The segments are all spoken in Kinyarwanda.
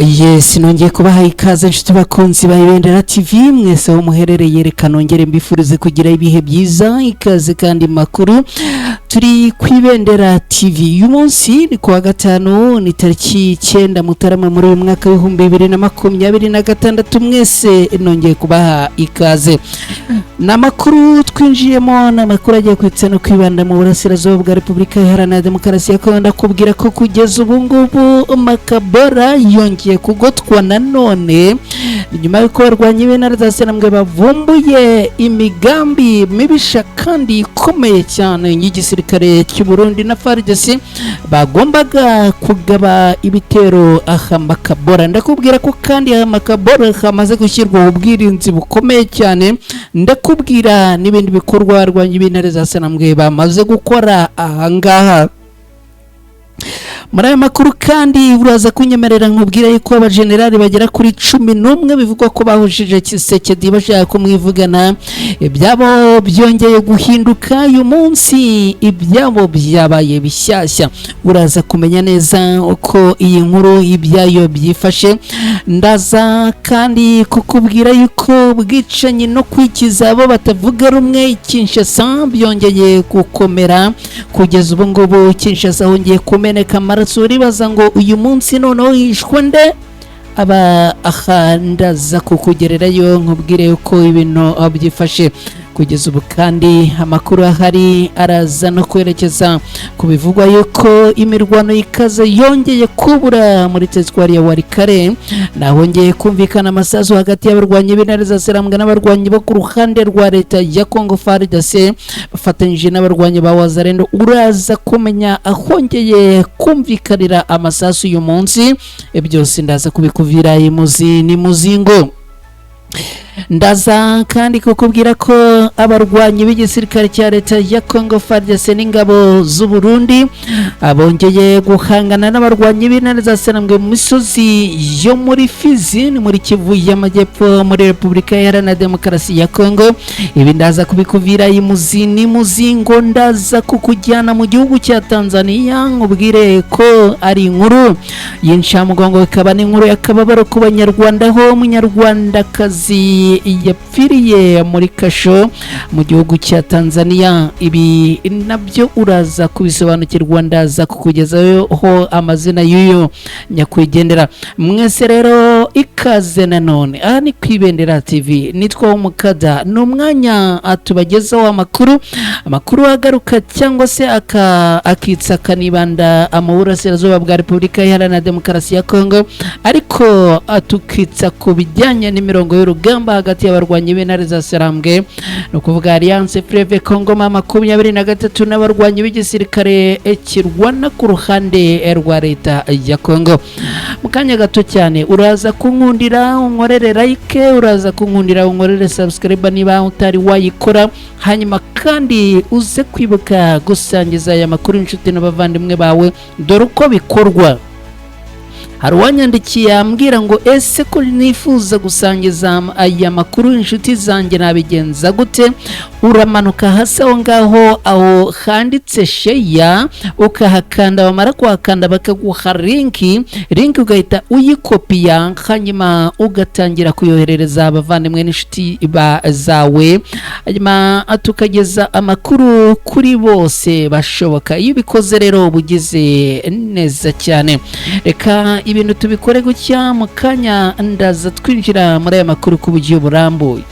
Yes, nongeye kubaha ikaze nshuti bakunzi ba Ibendera TV mwese aho muherereye, reka nongere mbifurize kugira ibihe byiza, ikaze kandi makuru. Turi ku Ibendera TV uyu munsi ni kuwa gatanu, ni tariki 9 Mutarama muri uyu mwaka wa 2026. Mwese nongeye kubaha ikaze. Namakuru twinjiyemo namakuru agiye kwitsa no kwibanda mu burasirazuba bwa Repubulika Iharanira Demokarasi ya Kongo. Ndakubwira ko kugeza ubu ngubu Makabora yongeye kugotwa nanone nyuma y'uko barwanya ibinara za Senamwe bavumbuye imigambi mibisha kandi ikomeye cyane y'igisirikare cy'u Burundi na FARDC bagombaga kugaba ibitero aha Makabora. Ndakubwira ko kandi aha Makabora hamaze gushyirwa ubwirinzi bukomeye cyane. Ndakubwira n'ibindi bikorwa barwanya ibinara za Senamwe bamaze gukora aha ngaha. Muri aya makuru kandi uraza kunyemerera nkubwira yuko abajenerali bagera kuri 11 bivugwa ko bahushije Tshisekedi bashaka kumwivugana. Ibyabo byongeye guhinduka uyu munsi, ibyabo byabaye bishyashya. Uraza kumenya neza uko iyi nkuru ibyayo byifashe. Ndaza kandi kukubwira yuko bwicanyi no kwikiza abo batavuga rumwe Kinshasa byongeye gukomera. Kugeza ubu ngubu Kinshasa hongeye kumeneka amaraso. Uribaza ngo uyu munsi noneho hishwe nde? Aba ahandaza kukugererayo nkubwire uko ibintu byifashe kugeza ubu. Kandi amakuru ahari araza no kwerekeza ku bivugwa yuko imirwano ikaze yongeye kubura muri teritwari ya Walikale. Nahongeye kumvikana amasasu hagati y'abarwanyi b'intare za Senamwe n'abarwanyi bo ku ruhande rwa leta ya Congo FARDC bafatanyije n'abarwanyi ba Wazalendo. Uraza kumenya ahongeye kumvikanira amasasu uyu munsi. Byose ndaza kubikuvira imuzi ni muzingo. Ndaza kandi kukubwira ko abarwanyi b'igisirikare cya leta ya Congo FARDC n'ingabo z'u Burundi abongeye guhangana n'abarwanyi b'intare za Senamwe mu misozi yo muri Fizi ni muri Kivu y'Amajyepfo muri Repubulika Iharanira Demokarasi ya Congo. Ibi ndaza kubikuvira imuzi ni muzingo. Ndaza kukujyana mu gihugu cya Tanzania nkubwire ko ari inkuru y'incamugongo, ikaba n'inkuru y'akababaro ku banyarwanda ho umunyarwandakazi yapfiriye muri kasho mu gihugu cya Tanzania. Ibi nabyo uraza kubisobanukirwa. Ndaza kukugezaho amazina y'uyo nyakwigendera. Mwese rero ikaze nanone aha ni ku Ibendera TV. Nitwa Umukada. Ni umwanya atubagezaho amakuru agaruka cyangwa se akitsa kanibanda mu burasirazuba bwa Repubulika Iharanira Demokarasi ya Kongo, ariko atukitsa ku bijyanye n'imirongo y'urugamba hagati y'abarwanyi b'intare za Senamwe no kuvuga Alliance Fleuve Congo 23 n'abarwanyi b'igisirikare kirwana ku ruhande rwa leta ya Congo. Mukanya gato cyane uraza kunkundira unkorere like, uraza kunkundira unkorere subscribe niba utari wayikora, hanyuma kandi uze kwibuka gusangiza aya makuru inshuti n'abavandimwe bawe dore uko bikorwa. Hari uwanyandikiye ambwira ngo ese ko nifuza gusangiza aya makuru inshuti zanjye nabigenza gute? Uramanuka hasi aho ngaho aho handitse share ukahakanda, bamara kuhakanda bakaguha link ugahita uyikopiya, hanyuma ugatangira kuyoherereza abavandimwe n'inshuti zawe, hanyuma tukageza amakuru kuri bose bashoboka. Iyo ubikoze rero bugize neza cyane. Reka ibintu tubikore gutya mu kanya ndaza twinjira muri aya makuru ku buryo burambuye.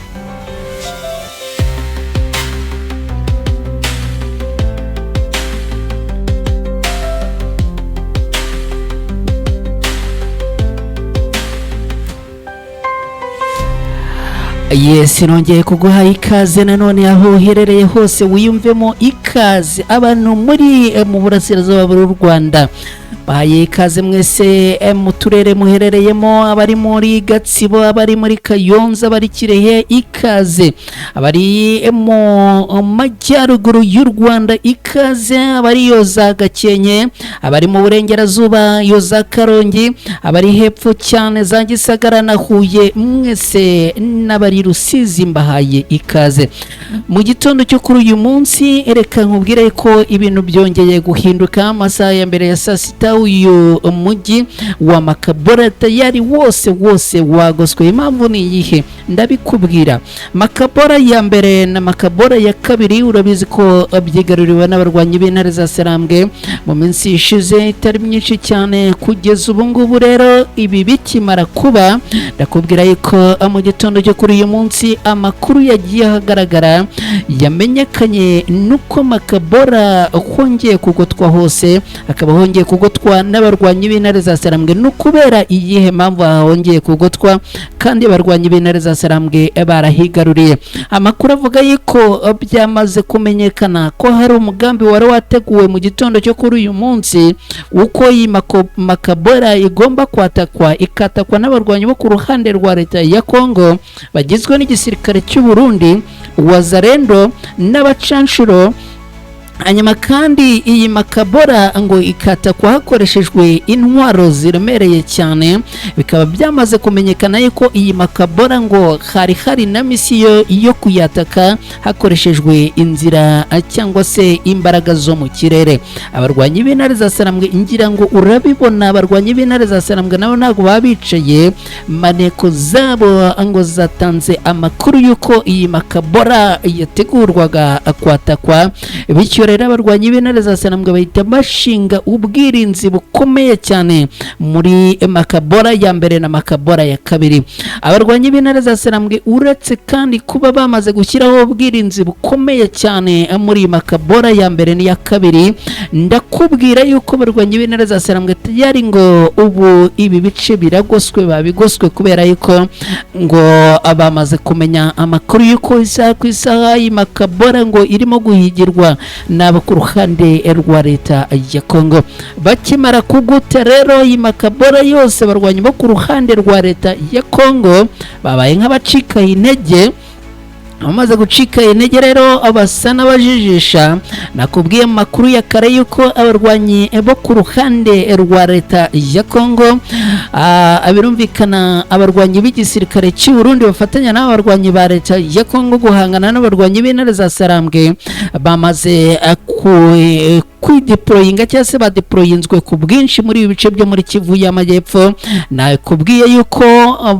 Yes, nongeye kuguha ikaze nanone aho uherereye hose, wiyumvemo ikaze. Abantu muri mu burasirazuba bw'u Rwanda bahaye ikaze mwese mu turere muherereyemo, abari muri Gatsibo, abari muri Kayonza, abari Kirehe ikaze, abari mu majyaruguru y'u Rwanda ikaze, abari yo za Gakenke, abari mu burengerazuba yo za Karongi, abari hepfo cyane za Gisagara na Huye, mwese n'abari Rusizi mbahaye ikaze. Mu gitondo cyo kuri uyu munsi reka nkubwire ko ibintu byongeye guhinduka. Amasaha ya mbere ya saa sita uyu mujyi wa Makabora tayari wose wagoswe. Impamvu ni iyihe? Ndabikubwira. Makabora ya mbere na Makabora ya kabiri urabizi ko byigaruriwe n'abarwanyi b'intare za Sarambwe mu minsi ishize itari myinshi cyane. Kugeza ubu ngubu rero ibi bikimara kuba, ndakubwira yuko mu gitondo cyo kuri uyu munsi amakuru yagiye ahagaragara yamenyekanye nuko Makabora hongeye kugotwa hose, akaba hongeye kugotwa n'abarwanyi b'intare za Sarambwe. Nukubera iyihe mpamvu hongeye kugotwa kandi abarwanyi b'intare za Sarambwe barahigaruriye? Amakuru avuga yuko byamaze kumenyekana ko hari umugambi wari wateguwe mu gitondo cyo kuri uyu munsi uko iyi Makabora igomba ikatakwa n'abarwanyi bo ku ruhande rwa leta ya Kongo bagizwe n'igisirikare cy'u Burundi, Wazalendo n'abacanshuro. Hanyuma kandi iyi Makabora ngo ikatakwa hakoreshejwe intwaro ziremereye cyane. Bikaba byamaze kumenyekana yuko iyi Makabora ngo hari na misiyo yo kuyataka hakoreshejwe inzira cyangwa se imbaraga zo mu kirere. Abarwanyi b'intare za Sarambwe ngira ngo urabibona, abarwanyi b'intare za Sarambwe nabo ntabwo babicaye, maneko zabo ngo zatanze amakuru yuko iyi Makabora yategurwaga kwatakwa. Bityo rero abarwanyi b'intare za Sarambwe bahita bashinga ubwirinzi bukomeye cyane muri Makabora ya mbere na Makabora ya kabiri. Abarwanyi b'intare za Sarambwe uretse kandi kuba bamaze gushyiraho ubwirinzi bukomeye cyane muri Makabora ya mbere n'iya kabiri, ndakubwira yuko abarwanyi b'intare za Sarambwe yari ngo ubu ibi bice biragoswe, babigoswe kubera yuko ngo abamaze kumenya amakuru yuko isaha ku isaha iyi Makabora ngo irimo guhigirwa n'abo ku ruhande rwa leta ya Kongo. Bakimara kuguta rero iyi Makabora yose, abarwanyi bo ku ruhande rwa leta ya Kongo babaye nk'abacika intege. Amaze gucika intege rero abasa n'abajijisha. Nakubwiye makuru ya kare yuko abarwanyi bo ku ruhande rwa leta ya Kongo abirumvikana abarwanyi b'igisirikare cy'u Burundi bafatanya n'abarwanyi ba leta ya Kongo guhangana n'abarwanyi b'intare za Sarambwe bamaze kwideployinga cyangwa se badeployinzwe ku bwinshi muri ibi bice byo muri Kivu y'Amajyepfo. Nakubwiye yuko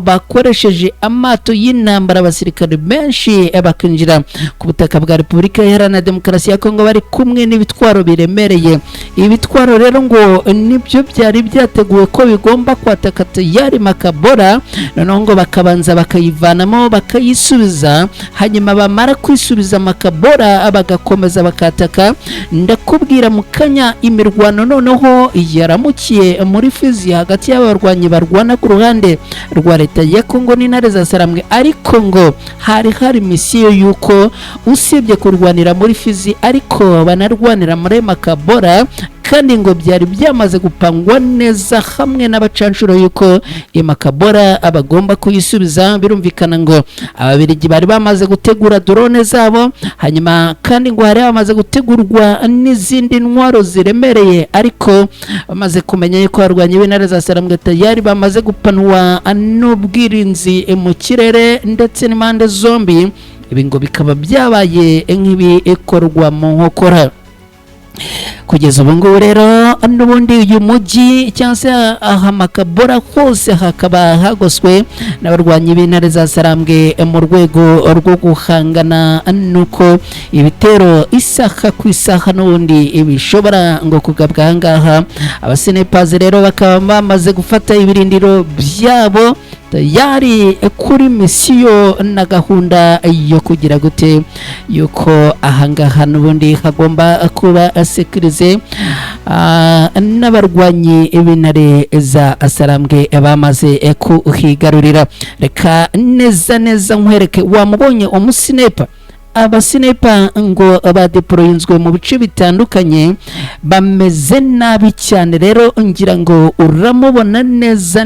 bakoresheje amato y'intambara abasirikare benshi bakinjira ku butaka bwa Repubulika Iharanira Demokarasi ya Kongo bari kumwe n'ibitwaro biremereye. Ibitwaro rero ngo nibyo byari byateguwe ko bigomba kwataka yari Makabora, noneho ngo bakabanza bakayivanamo bakayisubiza, hanyuma bamara kwisubiza Makabora bagakomeza bakataka. Ndakubwira mu kanya imirwano noneho yaramukiye muri Fizi hagati y'abarwanyi barwana ku ruhande rwa leta ya Kongo n'intare za Sarambwe, ariko ngo hari misiyo yuko usibye kurwanira muri Fizi ariko banarwanira muri Makabora, kandi ngo byari byamaze gupangwa neza hamwe n'abacanshuro yuko Makabora abagomba kuyisubiza. Birumvikana ngo ababirigi bari bamaze gutegura drone zabo, hanyuma kandi ngo hari bamaze gutegurwa n'izindi ntwaro ziremereye, ariko bamaze kumenya yuko abarwanyi b'intare za Sarambwe yari bamaze gupanwa n'ubwirinzi mu kirere ndetse n'impande zombi. Ibi ngo bikaba byabaye nk'ibikorwa mu nkokora. Kugeza ubu ngubu rero n'ubundi uyu mujyi cyangwa se aha Makabora hose hakaba hagoswe n'abarwanyi b'intare za Sarambwe mu rwego rwo guhangana nuko ibitero isaha ku isaha n'ubundi bishobora ngo kugabwa ahangaha. Abasenepazi rero bakaba bamaze gufata ibirindiro byabo yari kuri misiyo na gahunda yo kugira gute yuko ahangaha n'ubundi hagomba kuba sekurize n'abarwanyi b'intare za Sarambwe bamaze kuhigarurira. Reka neza nkwereke, wamubonye umusinepa? Abasinepa ngo badeployinzwe mu bice bitandukanye bameze nabi cyane. Rero ngira ngo uramubona neza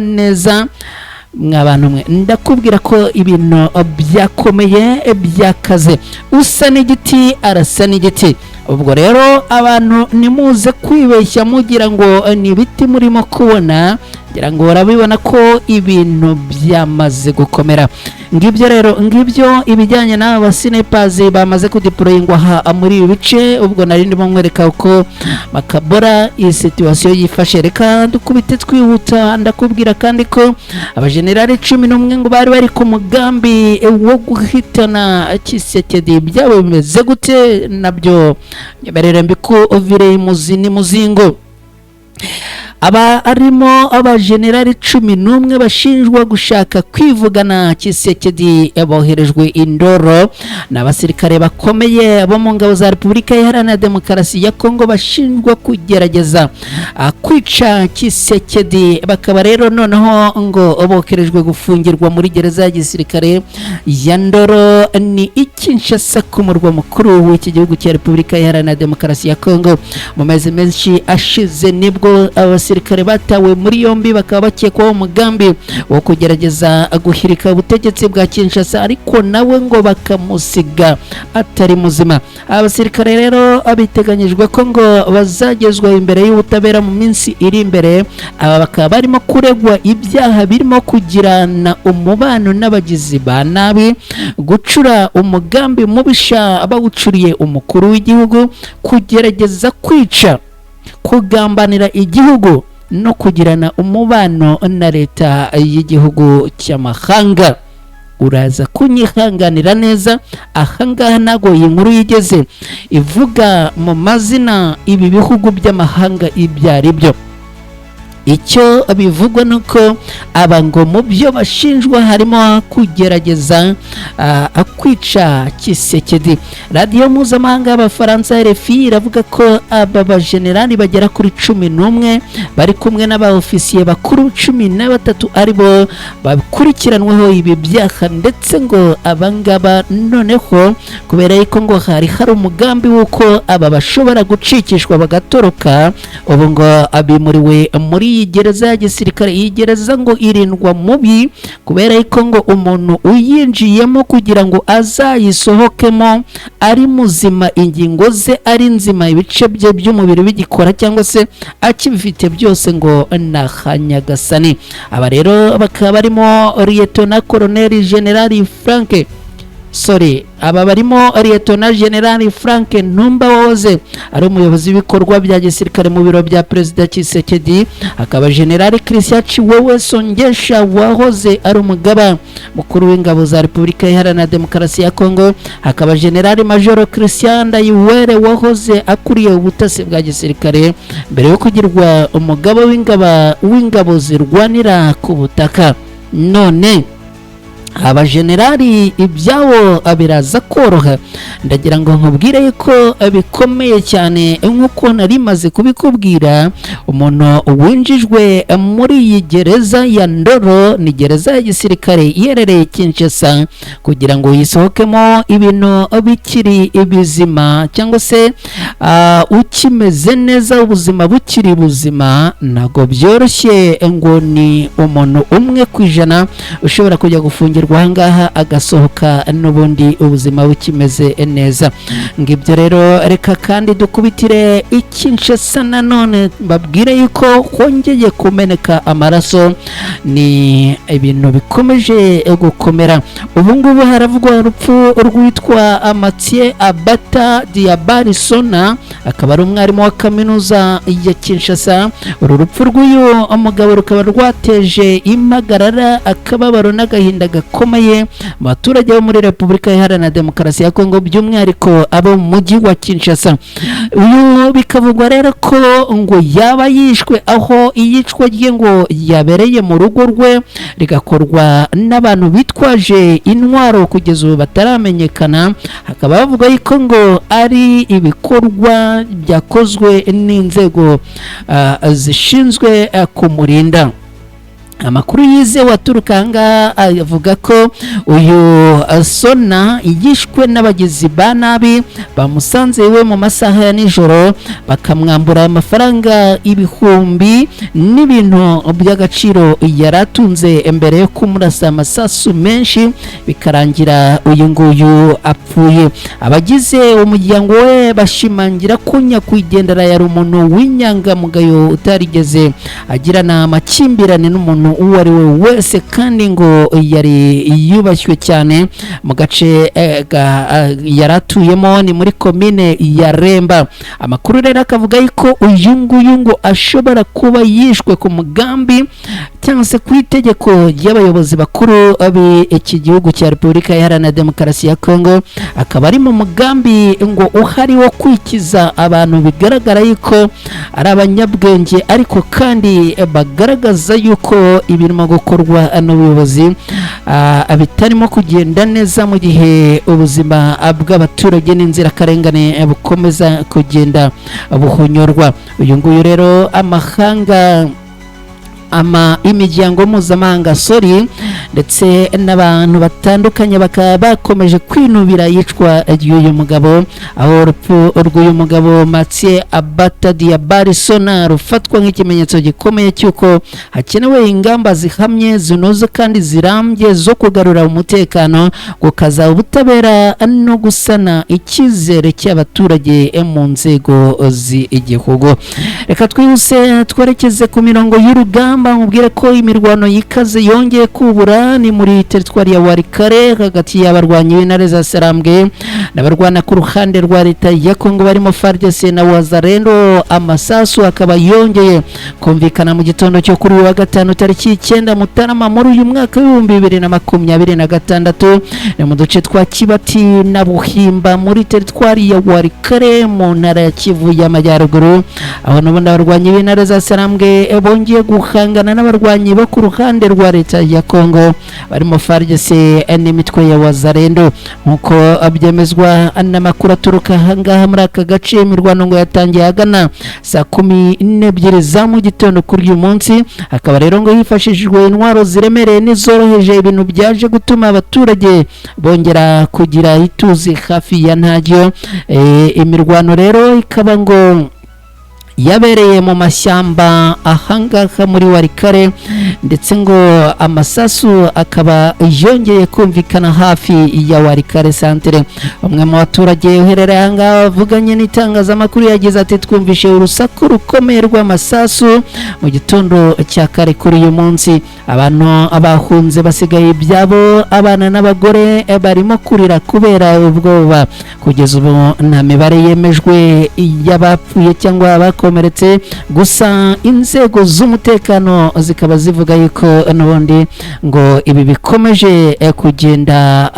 mw'abantu mwe, ndakubwira ko ibintu byakomeye byakaze. Usa n'igiti arasa n'igiti. ubwo rero abantu nimuze kwibeshya mugira ngo ni ibiti murimo kubona, ngira ngo urabibona ko ibintu byamaze gukomera. Ngibyo rero, ngibyo ibijyanye n'aba Snipers bamaze kudeployingwa muri ibi bice. Ubwo nari ndimo mwereka uko makabora iyi situation yifashe. Reka dukubite twihuta, ndakubwira kandi ko abajenerali 11 ngo bari bari ku mugambi wo guhitana Tshisekedi. Byabo bimeze gute nabyo nyemerera mbikuvire imuzini muzingo. Aba arimo abajenerali 11 bashinjwa gushaka kwivugana Tshisekedi boherejwe indoro n'abasirikare bakomeye bo mu ngabo za Repubulika Iharanira Demokarasi ya Kongo bashinjwa kugerageza kwica Tshisekedi. Bakaba rero noneho ngo boherejwe gufungirwa muri gereza ya gisirikare ya Ndoro ni Kinshasa ku murwa mukuru w'iki gihugu cya Repubulika Iharanira Demokarasi ya Kongo. Mu mezi menshi ashize nibwo abasirikare batawe muri yombi bakaba bakekwaho umugambi wo kugerageza guhirika ubutegetsi bwa Kinshasa, ariko nawe ngo bakamusiga atari muzima. Abasirikare rero abiteganyijwe ko ngo bazagezwa imbere y'ubutabera mu minsi iri imbere. Aba bakaba barimo kuregwa ibyaha birimo kugirana umubano n'abagizi ba nabi, gucura umugambi mubisha bawucuriye umukuru w'igihugu, kugerageza kwica, kugambanira igihugu no kugirana umubano na leta y'igihugu cy'amahanga. Uraza kunyihanganira neza, ahangaha nago iyi nkuru yigeze ivuga mu mazina ibi bihugu by'amahanga ibyari byo. Icyo bivugwa nuko aba ngo mu byo bashinjwa harimo kugerageza kwica Tshisekedi. Radio mpuzamahanga y'Abafaransa RFI iravuga ko aba bajenerali bagera kuri 11 bari kumwe n'abaofisiye bakuru 13 aribo bakurikiranweho ibi byaha, ndetse ngo abangaba noneho kubera yuko ngo hari umugambi w'uko aba bashobora gucikishwa bagatoroka, ubu ngo abimuriwe muri gereza ya gisirikare. Iyi gereza ngo irindwa mubi kubera yuko ngo umuntu uyinjiyemo kugira ngo azayisohokemo ari muzima, ingingo ze ari nzima, ibice bye by'umubiri bigikora cyangwa se akibifite byose ngo nahanyagasani. Aba rero bakaba barimo Lieutenant Colonel General aba barimo Lieutenant General Frank Numba wahoze ari umuyobozi w'ibikorwa bya gisirikare mu biro bya Perezida Tshisekedi, akaba General Christian Chiwewe Songesha wahoze ari umugaba mukuru w'ingabo za Repubulika Iharanira Demokarasi ya Kongo, akaba General Major Christian Ndayiwere wahoze akuriye ubutasi bwa gisirikare mbere yo kugirwa umugaba w'ingabo zirwanira ku butaka. None abajenerali ibyawo biraza koroha, ndagira ngo nkubwire yuko bikomeye cyane nk'uko nari maze kubikubwira. Umuntu winjijwe muri iyi gereza ya Ndoro, ni gereza ya gisirikare iherereye Kinshasa, kugira ngo yisohokemo ibintu bikiri bizima cyangwa se ukimeze neza, ubuzima bukiri buzima, ntago byoroshye ngo ni umuntu umwe ku ijana ushobora kujya gufungirwa ahangaha agasohoka n'ubundi ubuzima bukimeze neza. Ngibyo rero reka kandi dukubitire Kinshasa nanone babwire yuko hongeye kumeneka amaraso, ni ibintu bikomeje gukomera. Ubu ngubu haravugwa urupfu rwitwa Mathieu Abata Diabarisona, akaba ari umwarimu wa kaminuza ya Kinshasa. Uru rupfu rw'uyu umugabo rukaba rwateje impagarara, akababaro n'agahinda gakomeye mu baturage bo muri Repubulika Iharanira Demokarasi ya Kongo, by'umwihariko abo mu mujyi wa Kinshasa. Uyu bikavugwa rero ko ngo yaba yishwe, aho iyicwa rye ngo yabereye mu rugo rwe rigakorwa n'abantu bitwaje intwaro kugeza ubu bataramenyekana. Hakaba bavuga yuko ngo ari ibikorwa byakozwe n'inzego zishinzwe kumurinda. amakuru yize waturukanga avuga ko uyu Sona yishwe n'abagizi ba nabi bamusanze iwe mu masaha ya nijoro bakamwambura amafaranga ibihumbi n'ibintu by'agaciro yaratunze imbere yo kumurasa amasasu menshi bikarangira uyu nguyu apfuye. Abagize umuryango we bashimangira ko nyakwigendera yari umuntu w'inyangamugayo utarigeze agirana amakimbirane n'umuntu uwo ari we wese kandi ngo yari yubashywe cyane mu gace yaratuyemo ni muri komine ya Remba. Amakuru rero akavuga yuko uyu nguyu ngo ashobora kuba yishwe ku mugambi cyangwa se ku itegeko ry'abayobozi bakuru b'iki gihugu cya Repubulika Iharanira Demokarasi ya Kongo, akaba ari mu mugambi ngo uhari wo kwikiza abantu bigaragara yuko ari abanyabwenge ariko kandi bagaragaza yuko ibirimo gukorwa n'ubuyobozi bitarimo kugenda neza mu gihe ubuzima bw'abaturage n'inzirakarengane bukomeza kugenda buhonyorwa. Uyu nguyu rero amahanga imiryango mpuzamahanga ndetse n'abantu batandukanye bakaba bakomeje kwinubira yicwa ry'uyu mugabo, aho urupfu rw'uyu mugabo Mathieu Abata Diabari Sona rufatwa nk'ikimenyetso gikomeye cy'uko hakenewe ingamba zihamye zinoze kandi zirambye zo kugarura umutekano, gukaza ubutabera no gusana icyizere cy'abaturage mu nzego z'igihugu. Reka twihuse twerekeze ku mirongo y'urugamba mubwire ko imirwano yikaze yongeye kubura ni muri teritwari ya Walikale hagati y'abarwanyi b'intare za Sarambwe n'abarwana ku ruhande rwa leta ya Kongo barimo FARDC na Wazalendo. Amasasu akaba yongeye kumvikana mu gitondo cyo kuri wa gatanu tariki 9 Mutarama muri uyu mwaka wa 2026 ni mu duce twa Kibati na Buhimba muri teritwari ya Walikale mu ntara ya Kivu y'Amajyaruguru, aho n'ubundi abarwanyi b'intare za Sarambwe bongeye guhangana n'abarwanyi bo ku ruhande rwa leta ya Kongo barimo FARDC n'imitwe ya Wazalendo. Nkuko abyemezwa n'amakuru aturuka hangaha muri aka gace, imirwano ngo yatangiye agana saa 12 za mu gitondo kuri uyu munsi, akaba rero ngo hifashishijwe intwaro ziremereye n'izoroheje, ibintu byaje gutuma abaturage bongera kugira ituze hafi ya ntajyo. Imirwano rero ikaba ngo yabereye mu mashyamba ahangaha muri Walikale ndetse ngo amasasu akaba yongeye kumvikana hafi ya Walikale centre. Umwe mu baturage uherereye ahangaha bavuganye n'itangazamakuru yagize ati twumvishe urusaku rukomeye rw'amasasu mu gitondo cya kare kuri uyu munsi, abantu abahunze basigaye ibyabo, abana n'abagore barimo kurira kubera ubwoba. Kugeza ubu nta mibare yemejwe y'abapfuye cyangwa abakomeretse, gusa inzego z'umutekano zikaba zivuga yuko n'ubundi ngo ibi bikomeje kugenda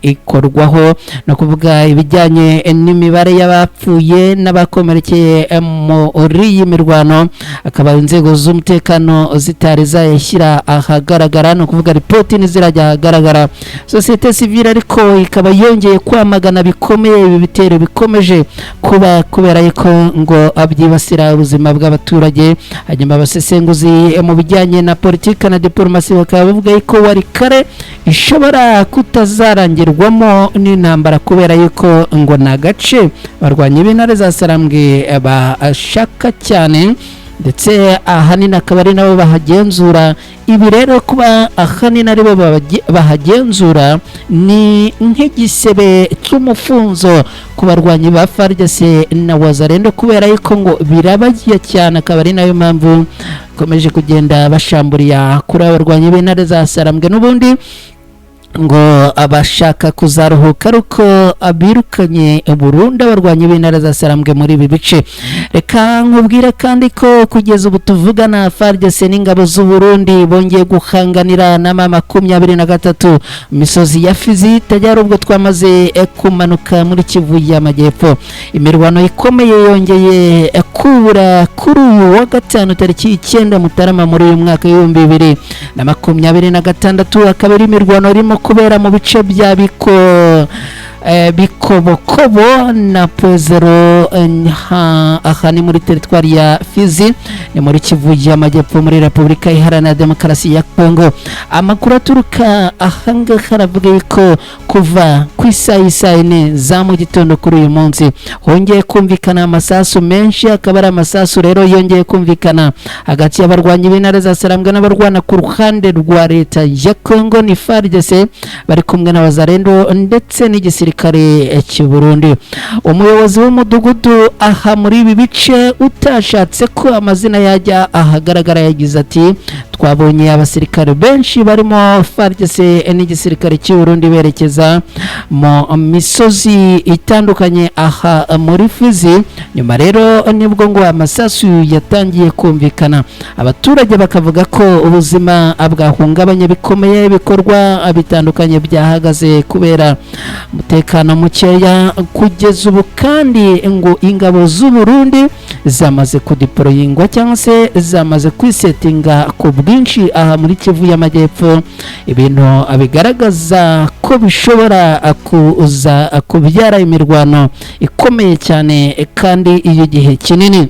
bikorwaho, no kuvuga ibijyanye n'imibare y'abapfuye n'abakomerekeye muri iyi mirwano, akaba inzego z'umutekano zitari zayashyira ahagaragara, no kuvuga ripoti ntizirajya ahagaragara. Sosiyete sivile ariko ikaba yongeye kwamagana bikomeye ibi bitero bikomeje kuba kubera yuko ngo abyibasira ubuzima bw'abaturage. Hanyuma abasesenguzi mu bijyanye na politika na diplomasi bakaba bavuga yuko Walikale ishobora kutazarangirwamo n'intambara kubera yuko ngo na gace barwanye b'intare za Sarambwe bashaka cyane, ndetse ahanini akaba ari nabo bahagenzura. Ibi rero kuba ahanini ari bo bahagenzura ni nk'igisebe cy'umufunzo ku barwanyi ba FARDC na Wazalendo kubera yuko ngo birabagiye cyane, akaba ari nayo mpamvu komeje kugenda bashamburiya kuri abarwanyi b'intare za Sarambwe n'ubundi ngo abashaka kuzaruhuka ruko abirukanye Burundi abarwanyi b'intare za Sarambwe muri ibi bice. Reka nkubwira kandi ko kugeza ubu tuvugana FARDC n'ingabo z'u Burundi bongeye guhanganira na 23 misozi ya Fizi tajyara ubwo twamaze kumanuka muri Kivu y'Amajyepfo. Imirwano ikomeye yongeye kubura kuri uyu wa gatanu tariki 9 Mutarama muri uyu mwaka wa 2026, akaba ari imirwano irimo kubera mu bice bya Biko Bikobokobo na Pwezero aha ni muri teritwari ya Fizi, ni muri Kivu y'Amajyepfo muri Repubulika Iharanira Demokarasi ya Kongo. Amakuru aturuka ahanga haravuga ko kuva ku isaha ine za mu gitondo kuri uyu munsi hongeye kumvikana amasasu menshi, akaba ari amasasu rero yongeye kumvikana hagati y'abarwanyi b'intare za Sarambwe n'abarwana ku ruhande rwa leta ya Kongo ni FARDC bari kumwe n'abazarendo ndetse n'igisirikare cy'u Burundi. Umuyobozi w'umudugudu aha muri ibi bice utashatse ko amazina yajya ahagaragara yagize ati twabonye abasirikare benshi barimo FARDC n'igisirikare cy'u Burundi berekeza mu misozi itandukanye aha muri Fizi. Nyuma rero nibwo ngo amasasu yatangiye kumvikana, abaturage bakavuga ko ubuzima bwahungabanye bikomeye, ibikorwa bitandukanye byahagaze kubera umutekano mukeya. Kugeza ubu kandi ngo ingabo z'u Burundi zamaze kudeployingwa cyangwa se zamaze kwisetinga ku bwinshi aha muri Kivu y'Amajyepfo, ibintu bigaragaza ko bishobora kuza kubyara imirwano ikomeye cyane kandi iyo gihe kinini.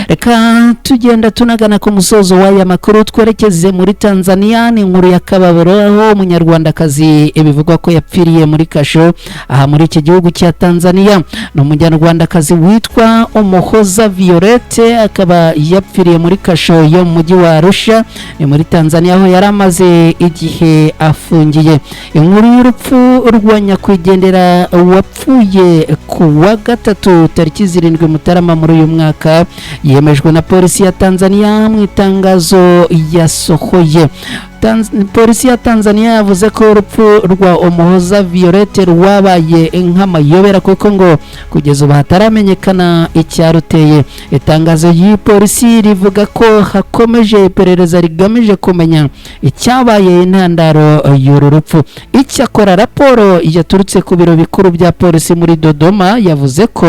Reka tugenda tunagana ku musozo w'aya makuru, twerekeze muri Tanzania. Ni inkuru ya kababaro aho umunyarwandakazi bivugwa ko yapfiriye muri kasho aha muri iki gihugu cya Tanzania. Ni umunyarwandakazi witwa Umuhoza Violette, akaba yapfiriye muri kasho yo mu mujyi wa Arusha ni muri Tanzania aho yari amaze igihe afungiye. Inkuru y'urupfu rwa nyakwigendera wapfuye ku wa gatatu tariki 7 Mutarama muri uyu mwaka yemejwe na polisi ya Tanzania mu itangazo yasohoye. Polisi ya Tanzania yavuze ko urupfu rwa Umuhoza Violette rwabaye nk'amayobera kuko ngo kugeza ubu hataramenyekana icyaruteye. Itangazo y'iyi polisi rivuga ko hakomeje iperereza rigamije kumenya icyabaye intandaro y'uru rupfu. Icyakora raporo yaturutse ku biro bikuru bya polisi muri Dodoma yavuze ko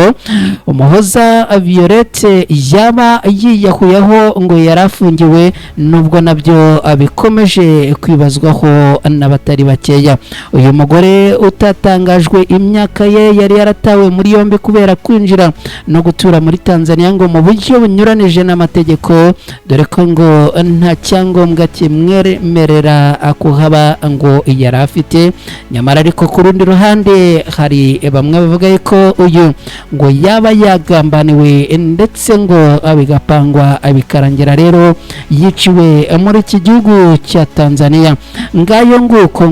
Umuhoza Violette yaba yiyahuyeho ngo yarafungiwe, nubwo nabyo abikomeje kwibazwaho n'abatari bakeya. Uyu mugore utatangajwe imyaka ye yari yaratawe muri yombi kubera kwinjira no gutura muri Tanzania ngo mu buryo bunyuranije n'amategeko, dore ko ngo nta cyangombwa kimwemerera kuhaba ngo yari afite. Nyamara ariko ku rundi ruhande hari bamwe bavuga ko uyu ngo yaba yagambaniwe ndetse ngo bigapangwa bikarangira rero yiciwe muri iki gihugu cya Tanzania. Ngayo nguko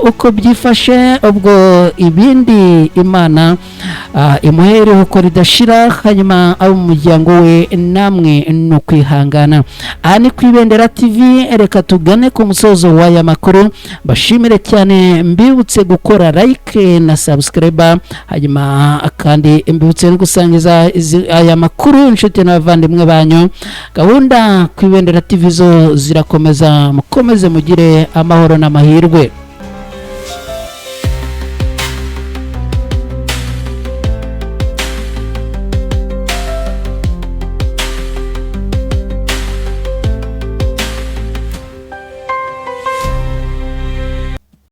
uko byifashe, ubwo ibindi Imana imuhere uko ridashira, hanyuma abo mu muryango we namwe no kwihangana. Aha ni ku Ibendera TV, reka tugane ku musozo w'aya makuru. Bashimire cyane, mbibutse gukora like na subscribe, hanyuma kandi mbibutse no gusangiza aya makuru inshuti n'abavandimwe banyu. Gahunda ku Ibendera TV zo zirakomeza, mukomeze mugire amahoro n'amahirwe.